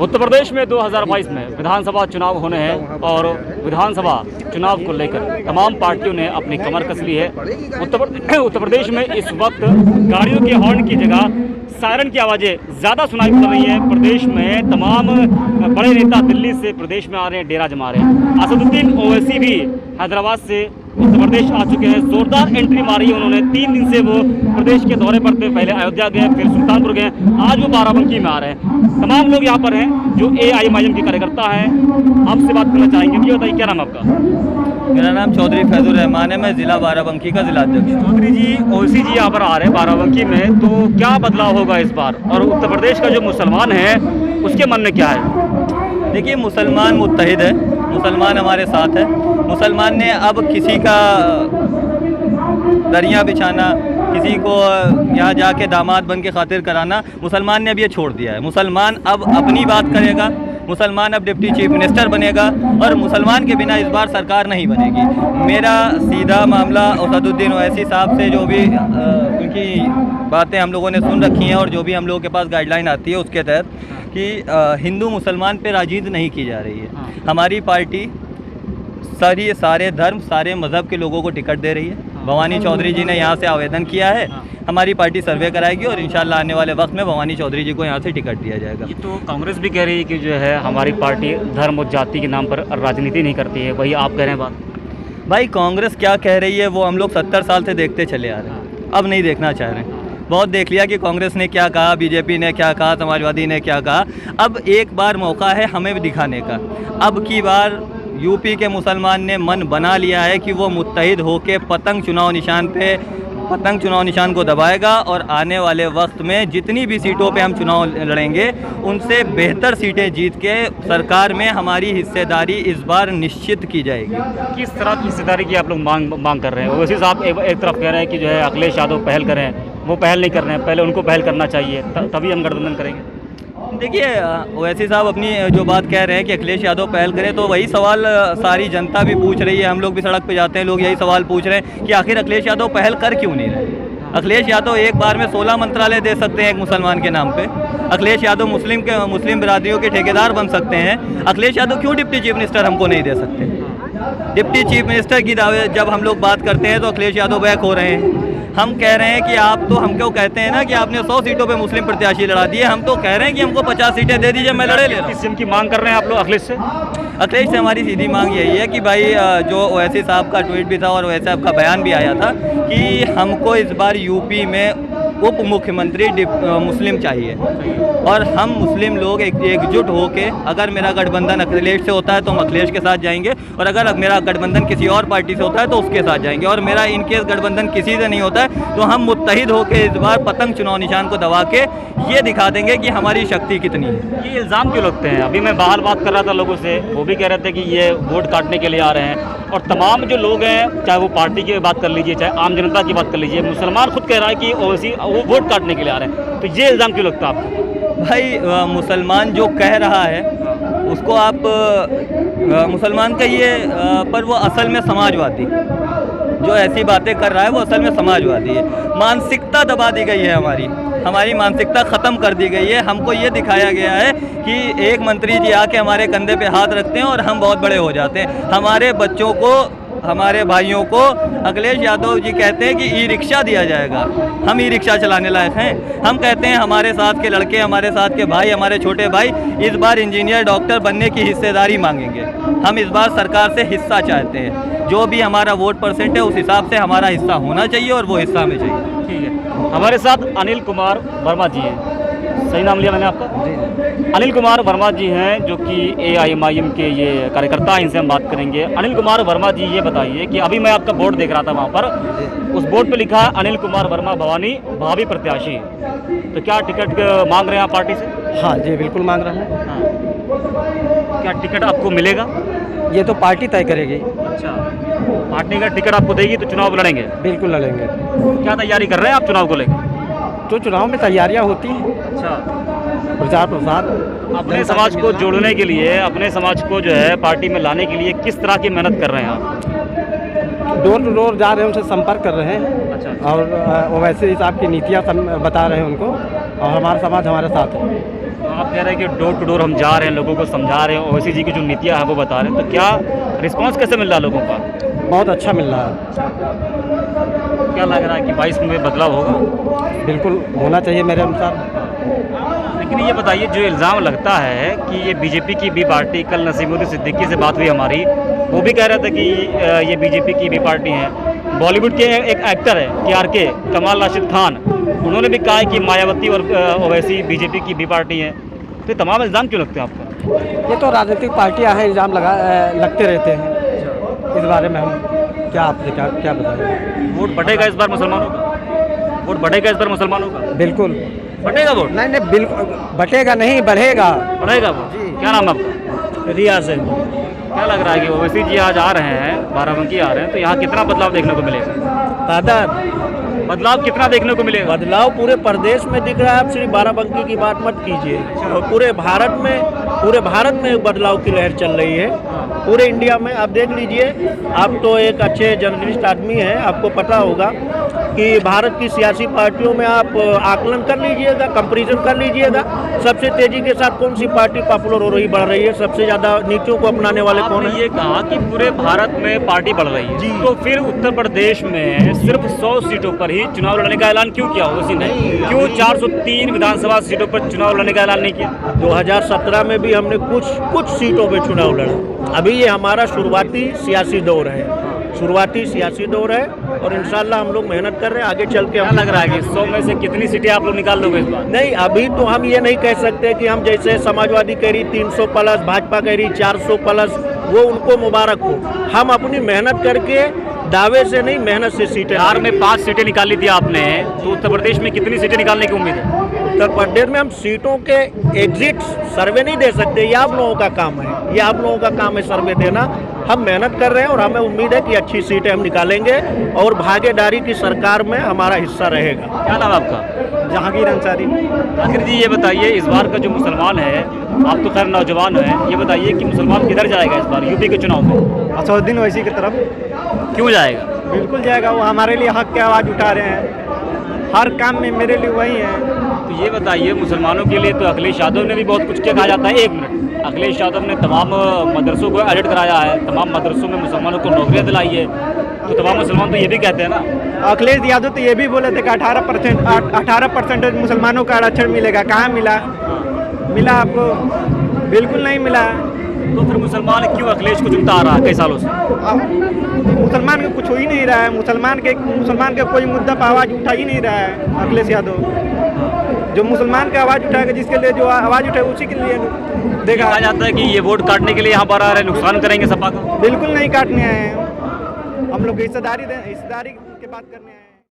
उत्तर प्रदेश में 2022 में विधानसभा चुनाव होने हैं और विधानसभा चुनाव को लेकर तमाम पार्टियों ने अपनी कमर कस ली है। उत्तर प्रदेश में इस वक्त गाड़ियों के हॉर्न की जगह सायरन की आवाज़ें ज़्यादा सुनाई पड़ रही हैं। प्रदेश में तमाम बड़े नेता दिल्ली से प्रदेश में आ रहे हैं, डेरा जमा रहे हैं। असदुद्दीन ओवैसी भी हैदराबाद से उत्तर प्रदेश आ चुके हैं। जोरदार एंट्री मारी है उन्होंने। 3 दिन से वो प्रदेश के दौरे पर थे। पहले अयोध्या गए, फिर सुल्तानपुर गए, आज वो बाराबंकी में आ रहे हैं। तमाम लोग यहाँ पर हैं जो AIMIM के कार्यकर्ता हैं। आपसे बात करना चाहेंगे। ये बताइए, क्या नाम आपका? मेरा नाम चौधरी फैजुर रहमान है। मैं ज़िला बाराबंकी का जिलाध्यक्ष। चौधरी जी, ओवैसी जी यहाँ पर आ रहे हैं बाराबंकी में, तो क्या बदलाव होगा इस बार? और उत्तर प्रदेश का जो मुसलमान है उसके मन में क्या है? देखिए, मुसलमान मुत्तहिद है, मुसलमान हमारे साथ है। मुसलमान ने अब किसी का दरिया बिछाना, किसी को यहाँ जाके दामाद बन के खातिर कराना, मुसलमान ने अब ये छोड़ दिया है। मुसलमान अब अपनी बात करेगा, मुसलमान अब डिप्टी चीफ मिनिस्टर बनेगा और मुसलमान के बिना इस बार सरकार नहीं बनेगी। मेरा सीधा मामला असदुद्दीन ओवैसी साहब से जो भी उनकी बातें हम लोगों ने सुन रखी हैं और जो भी हम लोगों के पास गाइडलाइन आती है उसके तहत कि हिंदू मुसलमान पे राजीद नहीं की जा रही है। हमारी पार्टी सारे धर्म, सारे मज़हब के लोगों को टिकट दे रही है। भवानी चौधरी जी ने यहाँ से आवेदन किया है। हमारी पार्टी सर्वे कराएगी और इंशाल्लाह आने वाले वक्त में भवानी चौधरी जी को यहाँ से टिकट दिया जाएगा। ये तो कांग्रेस भी कह रही है कि जो है हमारी पार्टी धर्म और जाति के नाम पर राजनीति नहीं करती है। वही आप कह रहे हैं बात? भाई, कांग्रेस क्या कह रही है वो हम लोग 70 साल से देखते चले आ रहे हैं। अब नहीं देखना चाह रहे हैं। बहुत देख लिया कि कांग्रेस ने क्या कहा, बीजेपी ने क्या कहा, समाजवादी ने क्या कहा। अब एक बार मौका है हमें भी दिखाने का। अब की बार यूपी के मुसलमान ने मन बना लिया है कि वो मुत्तहिद होकर पतंग चुनाव निशान को दबाएगा और आने वाले वक्त में जितनी भी सीटों पे हम चुनाव लड़ेंगे उनसे बेहतर सीटें जीत के सरकार में हमारी हिस्सेदारी इस बार निश्चित की जाएगी। किस तरह की हिस्सेदारी की आप लोग मांग कर रहे हैं? ओवैसी साहब एक तरफ कह रहे हैं कि जो है अखिलेश यादव पहल करें, वो पहल नहीं कर रहे हैं। पहले उनको पहल करना चाहिए, तभी हम गठबंधन करेंगे। देखिए, ओवैसी साहब अपनी जो बात कह रहे हैं कि अखिलेश यादव पहल करें, तो वही सवाल सारी जनता भी पूछ रही है। हम लोग भी सड़क पे जाते हैं, लोग यही सवाल पूछ रहे हैं कि आखिर अखिलेश यादव पहल कर क्यों नहीं रहे। अखिलेश यादव एक बार में 16 मंत्रालय दे सकते हैं एक मुसलमान के नाम पे। अखिलेश यादव मुस्लिम बिरादरियों के ठेकेदार बन सकते हैं। अखिलेश यादव क्यों डिप्टी चीफ मिनिस्टर हमको नहीं दे सकते? डिप्टी चीफ मिनिस्टर की दावे जब हम लोग बात करते हैं तो अखिलेश यादव बैक हो रहे हैं। हम कह रहे हैं कि आप तो हमको कहते हैं ना कि आपने 100 सीटों पे मुस्लिम प्रत्याशी लड़ा दिए। हम तो कह रहे हैं कि हमको 50 सीटें दे दीजिए, मैं लड़े ले रहा हूं। किस की मांग कर रहे हैं आप लोग अखिलेश से? अखिलेश से हमारी सीधी मांग यही है कि भाई, जो ओवैसी साहब का ट्वीट भी था और ओवैसी साहब का बयान भी आया था कि हमको इस बार यूपी में उप मुख्यमंत्री मुस्लिम चाहिए और हम मुस्लिम लोग एकजुट होके, अगर मेरा गठबंधन अखिलेश से होता है तो हम अखिलेश के साथ जाएंगे और अगर मेरा गठबंधन किसी और पार्टी से होता है तो उसके साथ जाएंगे। और मेरा इनकेस गठबंधन किसी से नहीं होता है तो हम मुत्तहिद होकर इस बार पतंग चुनाव निशान को दबा के ये दिखा देंगे कि हमारी शक्ति कितनी है। ये इल्ज़ाम क्यों लगते हैं? अभी मैं बाहर बात कर रहा था लोगों से, वो भी कह रहे थे कि ये वोट काटने के लिए आ रहे हैं। और तमाम जो लोग हैं, चाहे वो पार्टी की बात कर लीजिए, चाहे आम जनता की बात कर लीजिए, मुसलमान खुद कह रहा है कि ओवैसी वो वोट काटने के लिए आ रहे हैं। तो ये इल्ज़ाम क्यों लगता है आपको? भाई, मुसलमान जो कह रहा है उसको आप मुसलमान कहिए, पर वो असल में समाजवादी, जो ऐसी बातें कर रहा है वो असल में समाजवादी है। मानसिकता दबा दी गई है, हमारी मानसिकता ख़त्म कर दी गई है। हमको ये दिखाया गया है कि एक मंत्री जी आके हमारे कंधे पे हाथ रखते हैं और हम बहुत बड़े हो जाते हैं। हमारे बच्चों को, हमारे भाइयों को अखिलेश यादव जी कहते हैं कि ई-रिक्शा दिया जाएगा। हम ई-रिक्शा चलाने लायक हैं? हम कहते हैं हमारे साथ के लड़के, हमारे साथ के भाई, हमारे छोटे भाई इस बार इंजीनियर, डॉक्टर बनने की हिस्सेदारी मांगेंगे। हम इस बार सरकार से हिस्सा चाहते हैं। जो भी हमारा वोट परसेंट है उस हिसाब से हमारा हिस्सा होना चाहिए और वो हिस्सा हमें चाहिए। ठीक है। हमारे साथ अनिल कुमार वर्मा जी हैं। सही नाम लिया मैंने आपका? जी। अनिल कुमार वर्मा जी हैं जो कि AIMIM के ये कार्यकर्ता हैं। इनसे हम बात करेंगे। अनिल कुमार वर्मा जी, ये बताइए कि अभी मैं आपका बोर्ड देख रहा था, वहाँ पर उस बोर्ड पे लिखा है अनिल कुमार वर्मा भवानी भावी प्रत्याशी। तो क्या टिकट मांग रहे हैं आप पार्टी से? हाँ जी, बिल्कुल मांग रहे हैं। हाँ। क्या टिकट आपको मिलेगा? ये तो पार्टी तय करेगी। अच्छा, पार्टी का टिकट आपको देगी तो चुनाव लड़ेंगे? बिल्कुल लड़ेंगे। क्या तैयारी कर रहे हैं आप चुनाव को लेकर? तो चुनाव में तैयारियां होती हैं। अच्छा, प्रचार प्रसार अपने समाज को जोड़ने के लिए, अपने समाज को जो है पार्टी में लाने के लिए किस तरह की मेहनत कर रहे हैं आप? डोर टू डोर जा रहे हैं, उनसे संपर्क कर रहे हैं। अच्छा। और ओवैसी साहब की नीतियाँ बता रहे हैं उनको, और हमारा समाज हमारे साथ है। आप कह रहे हैं कि डोर टू डोर हम जा रहे हैं, लोगों को समझा रहे हैं, ओवैसी जी की जो नीतियाँ हैं वो बता रहे हैं, तो क्या रिस्पांस कैसे मिल रहा है लोगों का? बहुत अच्छा मिल रहा है। क्या लग रहा है कि 22 में बदलाव होगा? बिल्कुल होना चाहिए मेरे अनुसार। लेकिन ये बताइए, जो इल्ज़ाम लगता है कि ये बीजेपी की बी पार्टी, कल नसीमुद्दीन सिद्दीकी से बात हुई हमारी, वो भी कह रहा था कि ये बीजेपी की बी पार्टी है। बॉलीवुड के एक एक्टर है KRK, कमाल राशिद खान, उन्होंने भी कहा है कि मायावती और ओवैसी बीजेपी की बी पार्टी है। तो ये तमाम इल्ज़ाम क्यों लगते हैं आपको? ये तो राजनीतिक पार्टियां हैं, इल्ज़ाम लगते रहते हैं। इस बारे में हम क्या बताएं। वोट बढ़ेगा इस बार मुसलमानों का? वोट बढ़ेगा इस बार मुसलमानों का? बिल्कुल बढ़ेगा वोट? नहीं, बिल्कुल बटेगा नहीं, बढ़ेगा। बढ़ेगा वोट। क्या नाम है आपका? रियाज है। क्या लग रहा है कि ओवैसी जी आज आ रहे हैं, बाराबंकी आ रहे हैं, तो यहाँ कितना बदलाव देखने को मिलेगा? दादा, बदलाव कितना देखने को मिलेगा? बदलाव पूरे प्रदेश में दिख रहा है। आप सिर्फ बाराबंकी की बात मत कीजिए, और पूरे भारत में बदलाव की लहर चल रही है। पूरे इंडिया में आप देख लीजिए। आप तो एक अच्छे जर्नलिस्ट आदमी हैं, आपको पता होगा कि भारत की सियासी पार्टियों में आप आकलन कर लीजिएगा, कंपैरिजन कर लीजिएगा, सबसे तेजी के साथ कौन सी पार्टी पॉपुलर हो रही, बढ़ रही है, सबसे ज़्यादा नीतियों को अपनाने वाले कौन है। ये कहा कि पूरे भारत में पार्टी बढ़ रही है, तो फिर उत्तर प्रदेश में सिर्फ 100 सीटों पर ही चुनाव लड़ने का ऐलान क्यों किया ओवैसी ने? क्यों 403 विधानसभा सीटों पर चुनाव लड़ने का ऐलान नहीं किया? 2017 में भी हमने कुछ सीटों पे चुनाव लड़ा। अभी ये हमारा शुरुआती सियासी दौर है, और इंशाल्लाह हम लोग मेहनत कर रहे हैं। आगे चल के क्या लग रहा है कि 100 में से कितनी सीटें आप लोग निकाल लोगे इस बार? नहीं, अभी तो हम ये नहीं कह सकते कि हम जैसे समाजवादी कह रही 300 प्लस, भाजपा कह रही 400 प्लस, वो उनको मुबारक हो। हम अपनी मेहनत करके, दावे से नहीं, मेहनत से सीटें। बिहार में 5 सीटें निकाली थी आपने, तो उत्तर प्रदेश में कितनी सीटें निकालने की उम्मीद है? उत्तर प्रदेश में हम सीटों के एग्जिट सर्वे नहीं दे सकते, ये आप लोगों का काम है, सर्वे देना। हम मेहनत कर रहे हैं और हमें उम्मीद है कि अच्छी सीटें हम निकालेंगे और भागीदारी की सरकार में हमारा हिस्सा रहेगा। क्या नाम है आपका? जहांगीर अंसारी। आखिर जी ये बताइए, इस बार का जो मुसलमान है, आप तो खैर नौजवान हैं, ये बताइए कि मुसलमान किधर जाएगा इस बार यूपी के चुनाव में? असदुद्दीन ओवैसी की तरफ क्यों जाएगा? बिल्कुल जाएगा, वो हमारे लिए हक की आवाज़ उठा रहे हैं, हर काम में मेरे लिए वही है। तो ये बताइए, मुसलमानों के लिए तो अखिलेश यादव ने भी बहुत कुछ किया, कहा जाता है। 1 मिनट, अखिलेश यादव ने तमाम मदरसों को एडिट कराया है, तमाम मदरसों में मुसलमानों को नौकरियाँ दिलाई है, तो तमाम मुसलमान तो ये भी कहते हैं ना। अखिलेश यादव तो ये भी बोले थे कि 18% मुसलमानों का आरक्षण मिलेगा। कहाँ मिला आपको? बिल्कुल नहीं मिला। तो फिर मुसलमान क्यों अखिलेश को चुनता आ रहा है कई सालों से? मुसलमान को कुछ हो ही नहीं रहा है, मुसलमान के कोई मुद्दा पर आवाज़ उठा ही नहीं रहा है अखिलेश यादव। जो मुसलमान का आवाज़ उठाएगा, जिसके लिए जो आवाज़ उठाए, उसी के लिए देखा कहा जाता है कि ये वोट काटने के लिए यहाँ पर आ रहे हैं, नुकसान करेंगे सपा का। बिल्कुल नहीं काटने आए हैं हम लोग, हिस्सेदारी के बात करने आए हैं।